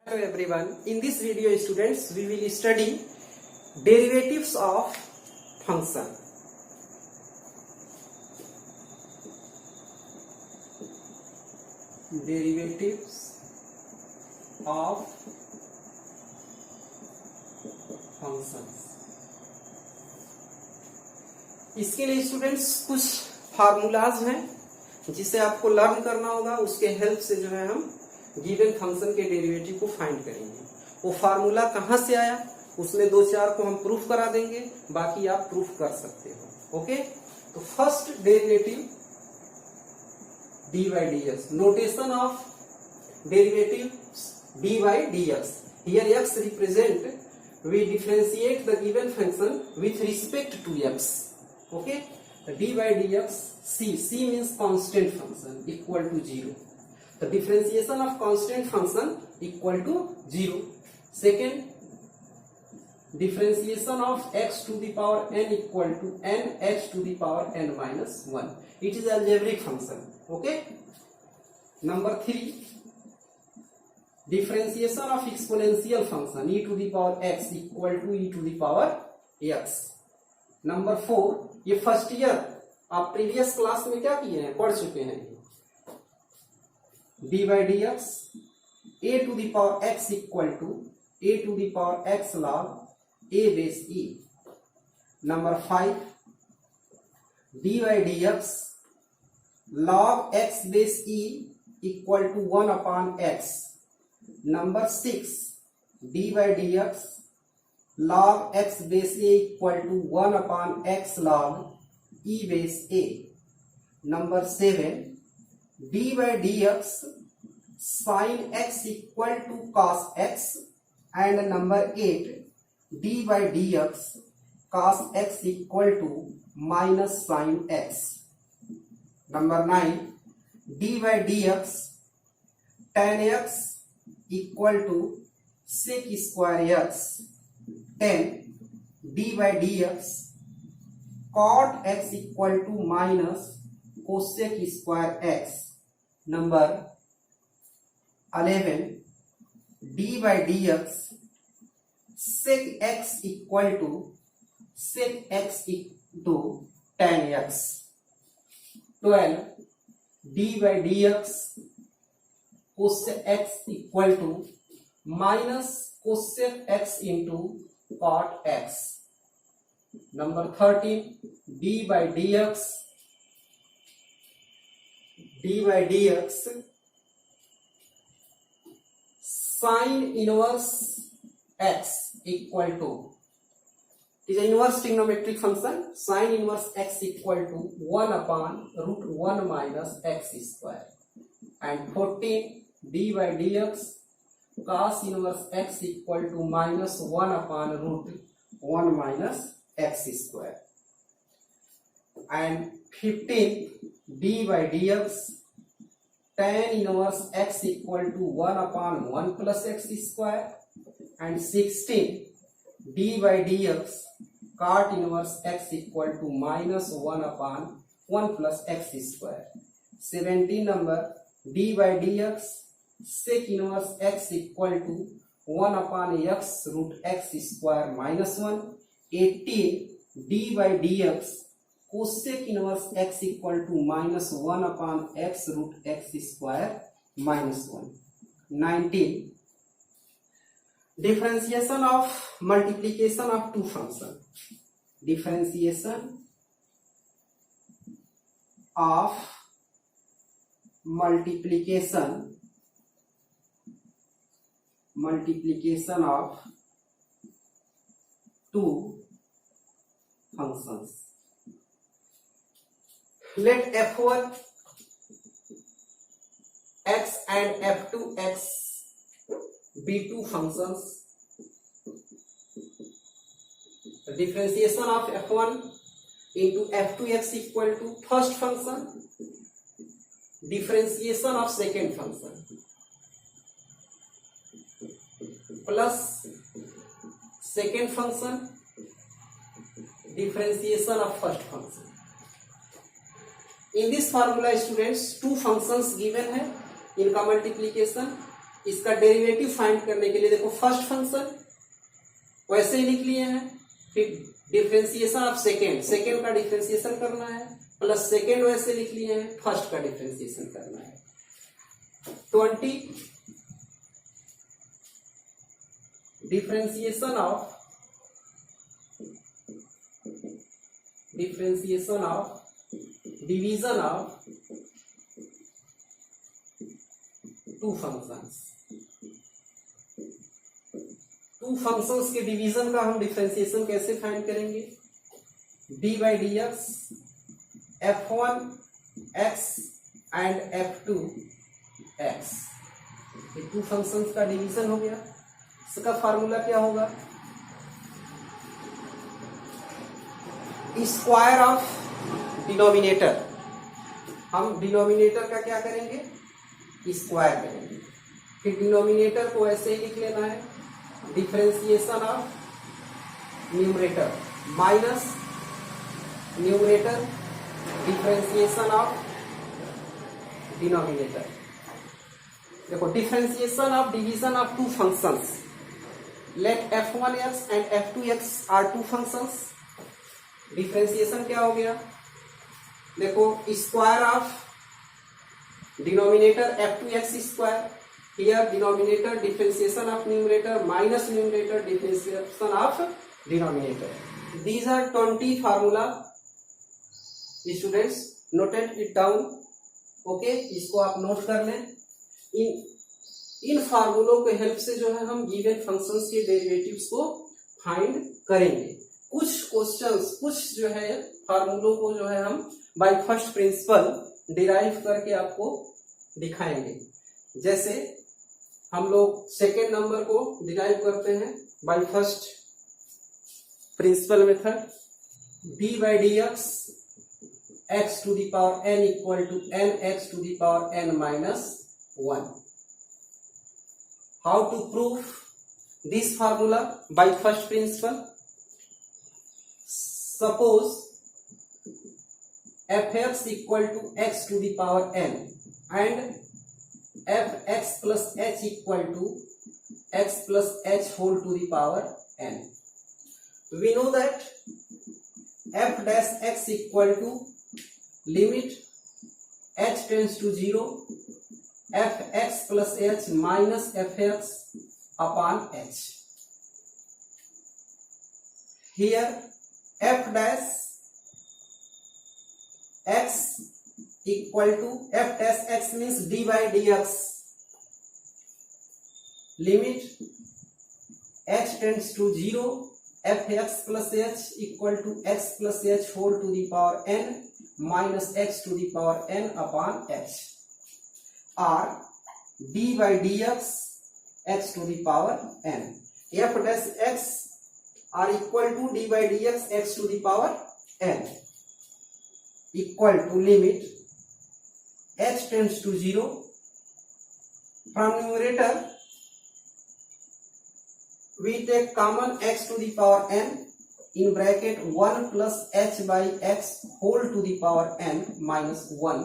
Hello everyone. In this video, students, we will study derivatives of function. Derivatives of functions. इसके लिए students कुछ formulas हैं जिसे आपको लर्न करना होगा। उसके हेल्प से जो है हम गिवन फंक्शन के डेरिवेटिव को फाइंड करेंगे। वो फार्मूला कहाँ से आया, उसमें दो चार को हम प्रूफ करा देंगे, बाकी आप प्रूफ कर सकते हो। ओके, तो first derivative D by D x. Notation of derivative D by D x. Here x represent, we differentiate the given function with respect to x. Okay, the d by dx, c means constant function, equal to 0. The differentiation of constant function equal to 0. Second, differentiation of x to the power n equal to n x to the power n minus 1. It is algebraic function. Okay. Number 3, differentiation of exponential function e to the power x equal to e to the power x. Number 4, ये first year आप previous class में क्या किए हैं, पढ़ चुके हैं। D by D X A to the power X equal to A to the power X log A base E. Number 5, D by D X log X base E equal to 1 upon X. Number 6, d by dx log x base a equal to 1 upon x log e base a. Number 7, d by dx sin x equal to cos x. And number 8, d by dx cos x equal to minus sin x. Number 9, d by dx tan x equal to sec square x. 10, d by dx cot x equal to minus cosec square x. Number 11, d by dx sec x equal to sec x into tan x. 12, d by dx cosec x equal to minus cosec x into cot x. Number 13, d by dx sin inverse x equal to, it is an inverse trigonometric function, sin inverse x equal to 1 upon root 1 minus x square. And 14, d by dx cos inverse x equal to minus 1 upon root 1 minus x square. And 15, d by dx tan inverse x equal to 1 upon 1 plus x square. And 16, d by dx cot inverse x equal to minus 1 upon 1 plus x square. 17 number, d by dx sec inverse x equal to 1 upon x root x square minus 1. 18, d by dx cosec inverse x equal to minus 1 upon x root x square minus 1. 19, differentiation of multiplication of two functions. Differentiation of multiplication of two functions. Let f1 x and f2 x be two functions. The differentiation of f1 into f2x equal to first function, differentiation of second function plus second function differentiation of first function. In this formula students, two functions given है, इनका multiplication इसका derivative find करने के लिए देखो first function वैसे ही लिख लिए हैं, फिर डिफरेंशिएशन ऑफ सेकेंड का डिफरेंशिएशन करना है, प्लस सेकेंड वैसे लिख लिए हैं, फर्स्ट का डिफरेंशिएशन करना है। 20 differentiation of division of two functions के डिवीजन का हम डिफरेंशिएशन कैसे फाइंड करेंगे? D by D X f1x and f2x, ये टू फंक्शंस का डिवीजन हो गया। इसका फार्मूला क्या होगा? स्क्वायर ऑफ डिनोमिनेटर, हम डिनोमिनेटर का क्या करेंगे? स्क्वायर करेंगे। फिर डिनोमिनेटर को ऐसे ही लिख लेना है, differentiation of numerator minus numerator differentiation of denominator. देखो differentiation of division of two functions, let f1x and f2x are two functions. Differentiation क्या हो गया? देखो square of denominator f2x square, here denominator differentiation of numerator minus numerator differentiation of denominator. These are 20 formula, students noted it down, okay? इसको आप note कर लें। इन फार्मूलों के help से जो है हम गिवन फंक्शंस के डेरिवेटिव्स को फाइंड करेंगे। कुछ क्वेश्चंस, कुछ जो है फार्मूलों को जो है हम बाय फर्स्ट प्रिंसिपल डिराइव करके आपको दिखाएंगे। जैसे हम लोग सेकेंड नंबर को डिराइव करते हैं by first principle method, D by D X X to the power n equal to n X to the power n minus 1। How to prove this formula by first principle? Suppose f(x) equal to x to the power n and f(x plus h) equal to x plus h whole to the power n. We know that f dash x equal to limit h tends to 0 fx plus h minus fx upon h. Here f dash x equal to f dash x means d by dx, limit h tends to 0 fx plus h equal to x plus h whole to the power n minus x to the power n upon h, or d by dx x to the power n. F dash x are equal to d by dx x to the power n equal to limit h tends to 0 from numerator we take common x to the power n in bracket 1 plus h by x whole to the power n minus 1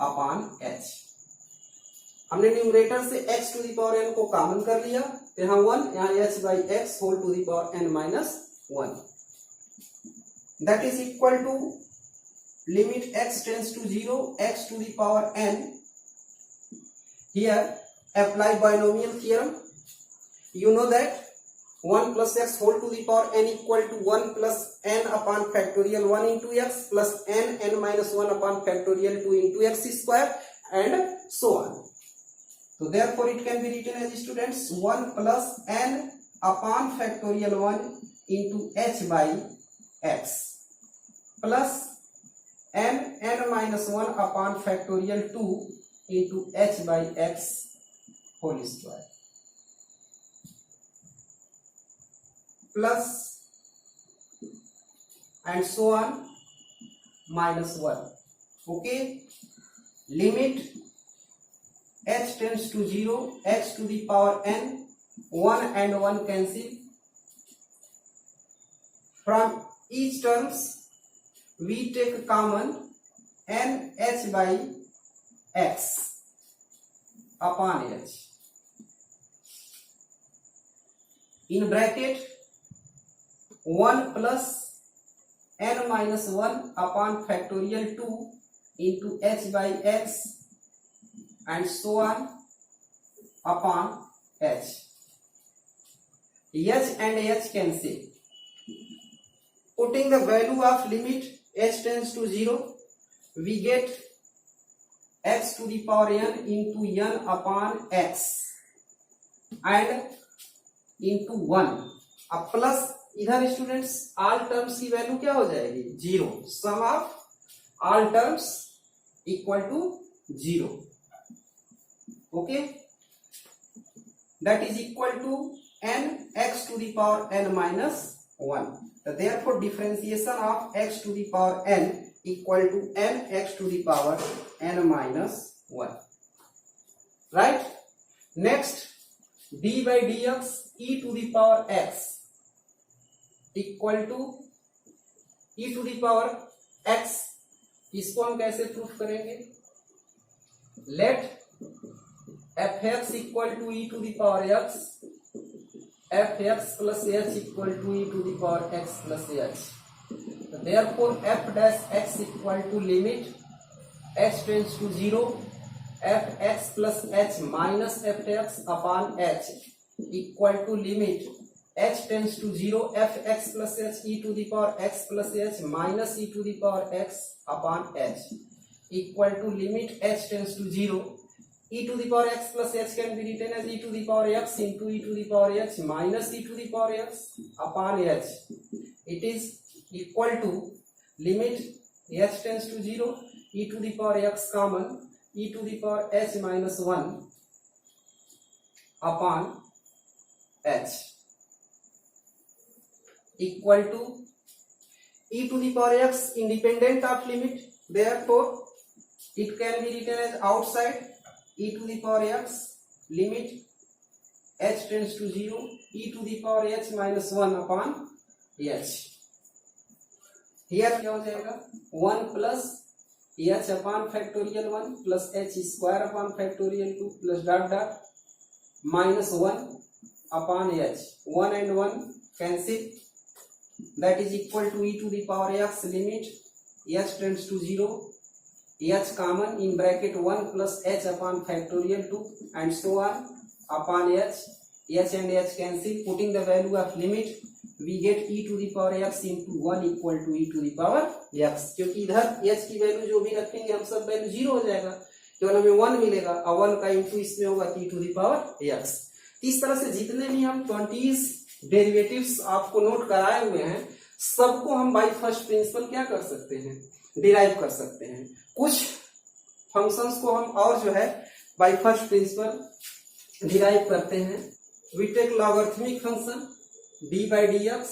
upon h। हमने numerator से x to the power n को common कर लिया, यहाँ 1, यहाँ h by x whole to the power n minus 1, that is equal to limit x tends to 0 x to the power n. Here apply binomial theorem. You know that 1 plus x whole to the power n equal to 1 plus n upon factorial 1 into x plus n minus 1 upon factorial 2 into x square and so on. So therefore it can be written as students 1 plus n upon factorial 1 into h by x plus n minus 1 upon factorial 2 into h by x whole square plus and so on minus 1. Okay, limit h tends to 0 x to the power n, 1 and 1 cancel, from each terms we take common n h by x upon h, in bracket 1 plus n minus 1 upon factorial 2 into h by x and so on upon h. h and h cancel. Putting the value of limit h tends to 0, we get x to the power n into n upon x and into 1. अब plus इधर students all terms की value क्या हो जाएगी 0. Sum of all terms equal to 0. Okay, that is equal to n x to the power n minus 1. Therefore differentiation of x to the power n equal to n x to the power n minus 1. Right? Next, d by dx e to the power x equal to e to the power x. इसको हम कैसे proof करेंगे? Let f(x) equal to e to the power x, f(x) plus h equal to e to the power x plus h. Therefore f dash x equal to limit h tends to 0 f(x) plus h minus f(x) upon h equal to limit h tends to 0 f(x) plus h e to the power x plus h minus e to the power x upon h equal to limit h tends to 0 e to the power x plus h can be written as e to the power x into e to the power h minus e to the power x upon h. It is equal to limit h tends to 0 e to the power x common e to the power h minus 1 upon h equal to e to the power x independent of limit. Therefore it can be written as outside e to the power x limit h tends to 0 e to the power h minus 1 upon h. Here क्या हो जाएगा 1 plus h upon factorial 1 plus h square upon factorial 2 plus dot dot minus 1 upon h. 1 and 1 cancel. That is equal to e to the power x limit h tends to 0 h common in bracket 1 plus h upon factorial 2 and so on upon h. H and h cancel. Putting the value of limit we get e to the power x into 1 equal to e to the power x. क्योंकि इधर h की value जो भी रखेंगे हम सब value 0 हो जाएगा, केवल हमें 1 मिलेगा और 1 का इंटू इसमें होगा e to the power x. इस तरह से जितने भी हम 20 डेरिवेटिव्स आपको नोट कराए हुए हैं सबको हम बाय फर्स्ट प्रिंसिपल क्या कर सकते हैं डिराइव कर सकते हैं. कुछ फंक्शंस को हम और जो है बाय फर्स्ट प्रिंसिपल डिराइव करते हैं. We take logarithmic function d by dx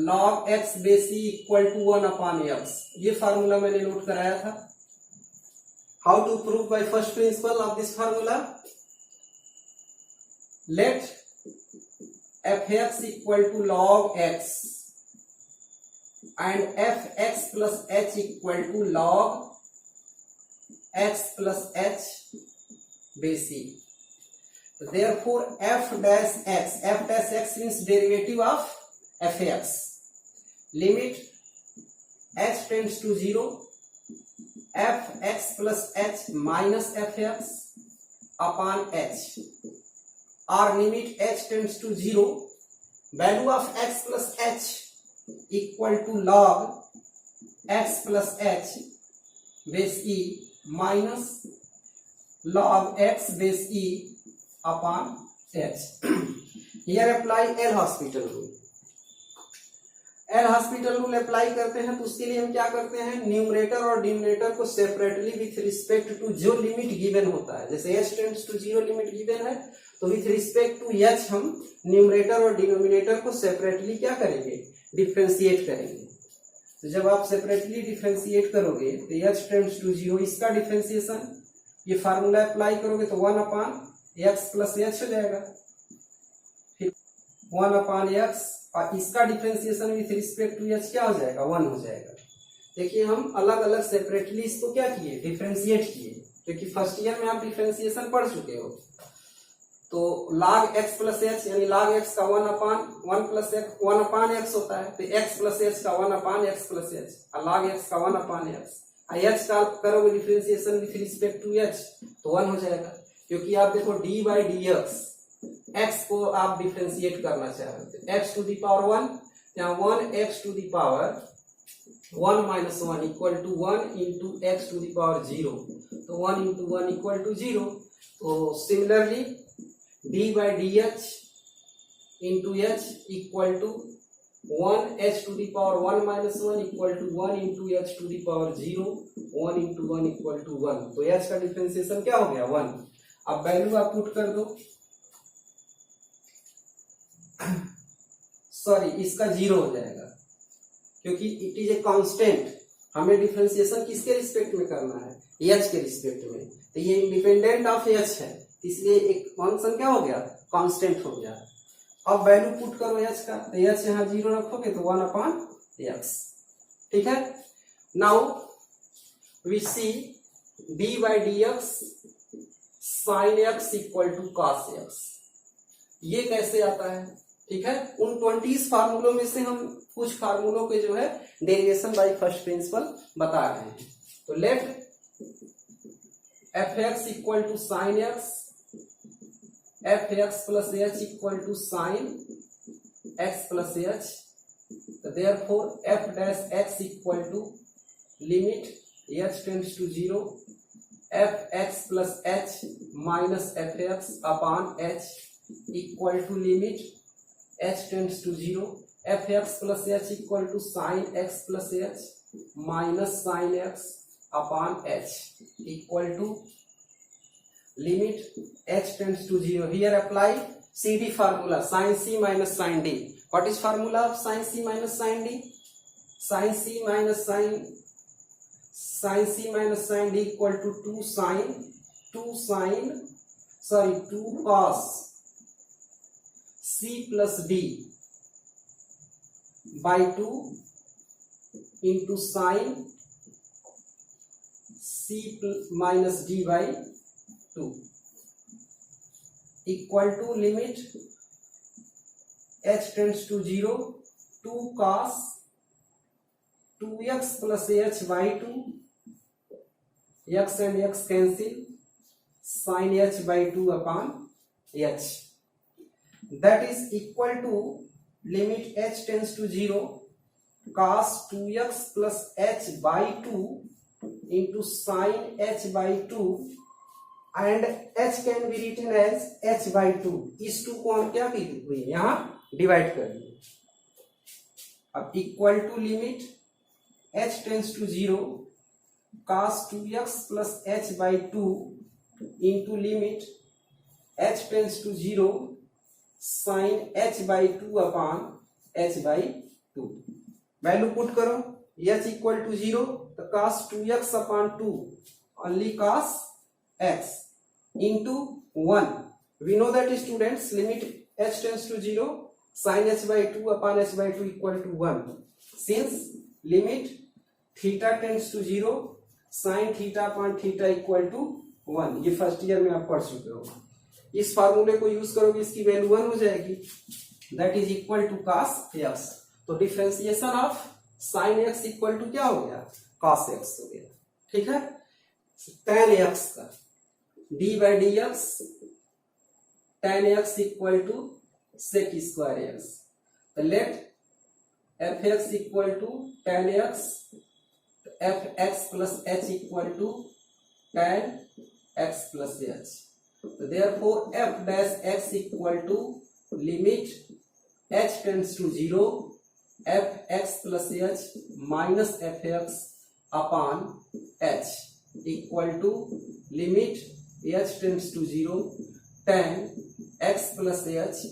log x base e equal to 1 upon x. ये फार्मूला मैंने नोट कराया था. How to prove by first principle of this formula? Let f(x) equal to log x and f(x) plus h equal to log x plus h base e. Therefore f dash x means derivative of f(x). Limit h tends to 0 f(x) plus h minus f(x) upon h or limit h tends to 0 value of x plus h equal to log x plus h base e minus log x base e upon h. Here apply L'Hospital rule. L'Hospital rule apply करते हैं तो उसके लिए हम क्या करते हैं numerator और डिनोमिनेटर को सेपरेटली विथ रिस्पेक्ट टू जो लिमिट गिवन होता है, जैसे h tends to 0 limit given है तो विथ रिस्पेक्ट टू h हम न्यूमरेटर और डिनोमिनेटर को सेपरेटली क्या करेंगे डिफरेंशिएट करेंगे. तो जब आप सेपरेटली डिफरेंशिएट करोगे तो h टेंड्स टू 0 इसका डिफरेंशिएशन ये फार्मूला अप्लाई करोगे तो 1 अपॉन x प्लस h हो जाएगा. फिर 1 अपॉन x और इसका differentiation with respect to h क्या हो जाएगा 1 हो जाएगा. देखिए हम अलग अलग सेपरेटली इसको क्या किए डिफरेंशिएट किए, क्योंकि फर्स्ट ईयर में आप डिफरेंशिएशन पढ़ चुके हो. तो log x प्लस एच यानी log x का 1 प्लस एक्स 1 अपान एक्स होता है, तो x प्लस एच का 1 अपान एक्स प्लस एच, और log x का 1 अपान एक्स, एच का करोगे differentiation with respect to H तो 1 हो जाएगा, क्योंकि आप देखो डी बाई डी एक्स को आप डिफरेंशिएट करना चाह रहे थे, एक्स टू दी पावर 1, यहाँ 1 X to the power 1 minus 1 equal to 1 into X to the power 0, तो 1 इंटू 1 इक्वल टू 0, तो similarly D by D H into H equal to 1 H to the power 1 minus 1 equal to 1 into H to the power 0, 1 into 1 equal to 1, तो H का differentiation क्या हो गया 1। अब value आप put कर दो, सॉरी इसका 0 हो जाएगा, क्योंकि इट इज ए कांस्टेंट, हमें डिफरेंशिएशन किसके रिस्पेक्ट में करना है, एच के रिस्पेक्ट में, तो ये इंडिपेंडेंट ऑफ एच है, इसलिए एक फंक्शन क्या हो गया कांस्टेंट हो गया। अब वैल्यू पुट करो एच का, तो एच यहाँ 0 रखोगे तो 1 अपान एक्स, ठीक है। Now we see D by D X sine X equal to cos X, ये कैसे आता है, ठीक है। उन 20 फार्मूलों में से हम कुछ फार्मूलों के जो है डेरिवेशन बाय फर्स्ट प्रिंसिपल बता रहे हैं। तो let F x equal to sine x, f x plus H equal to sine x plus h, तो therefore f dash x equal to limit h tends to 0 f x plus h minus f x upon h equal to limit h tends to 0 f x plus H equal to sine x plus h minus sine x upon h equal to limit h tends to 0। Here apply CD formula sin c minus sin d. What is formula of sin c minus sin d? Sin c minus sin d equal to 2 cos c plus d by 2 into sin c minus d by 2 equal to limit h tends to 0 2 cos 2x plus h by 2 x and x cancel sin h by 2 upon h, that is equal to limit h tends to 0 cos 2x plus h by 2 into sin h by 2 and h can be written as h by 2। इस 2 को हम क्या की हुई यहाँ divide कर दिए। अब equal to limit h tends to 0 cos 2x plus h by 2 into limit h tends to 0 sine h by 2 upon h by 2। Value put करो, h इक्वल टू 0 तो cos 2x upon 2 only cos x into 1। We know that students limit h tends to 0 sine h by 2 upon h by 2 equal to 1, since limit theta tends to 0 sine theta upon theta equal to 1। ये first year में आप पढ़ चुके हो। इस फार्मूले को use करोगे, इसकी वैल्यू 1 हो जाएगी, that is equal to cos x। तो differentiation of sin x equal to क्या हो गया cos x हो गया, ठीक है। tan x का d by D X tan x equal to sec square x, तो let F x equal to tan x, F x plus H equal to tan x plus H, so therefore f dash x equal to limit h tends to 0 f x plus h minus f x upon h equal to limit h tends to 0 tan x plus h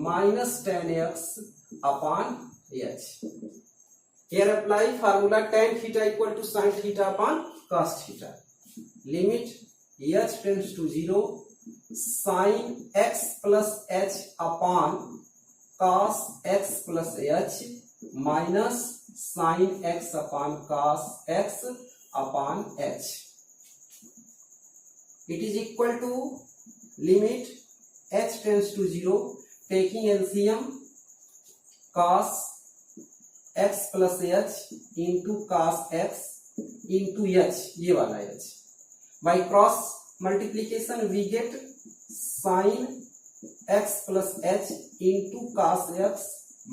minus tan x upon h। Here apply formula tan theta equal to sin theta upon cos theta, limit h tends to 0 sin x plus h upon cos x plus h minus sin x upon cos x upon h, it is equal to limit h tends to 0 taking LCM cos x plus h into cos x into h, ये वाला h। By cross multiplication we get sine x plus h into cos x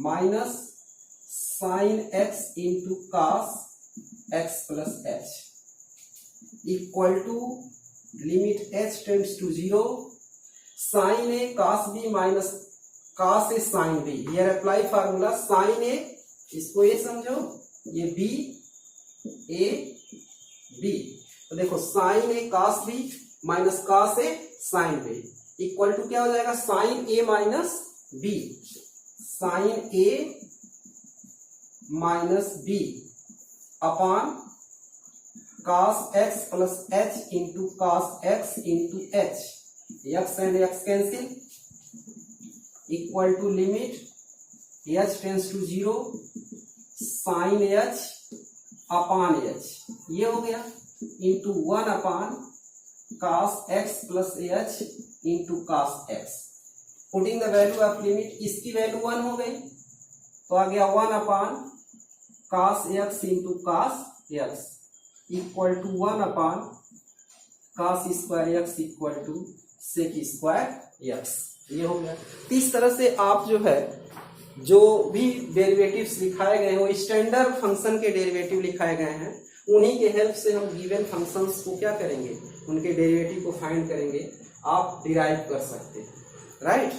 minus sine x into cos x plus H equal to limit h tends to 0 sine A cos b minus cos A sine b। Here apply formula sine a, इसको a समझो, ये b a b। तो देखो sine A cos b minus cos A sine b equal to क्या हो जाएगा, sine A minus b, sine A minus b upon cos x plus h into cos x into h, x and x cancel equal to limit h tends to 0 sine h upon h, ये हो गया, into 1 upon cos x plus h into cos x। Putting the value of limit, इसकी value 1 हो गई तो आ गया 1 upon cos x into cos x equal to 1 upon cos square x equal to sec square x, ये हो गया। इस तरह से आप जो है जो भी डेरिवेटिव्स लिखाए गए हैं वो स्टैंडर्ड फंक्शन के डेरिवेटिव लिखाए गए हैं, उन्हीं के हेल्प से हम गिवन फंक्शंस को क्या करेंगे, उनके डेरिवेटिव को फाइंड करेंगे, आप डिराइव कर सकते हैं, राइट।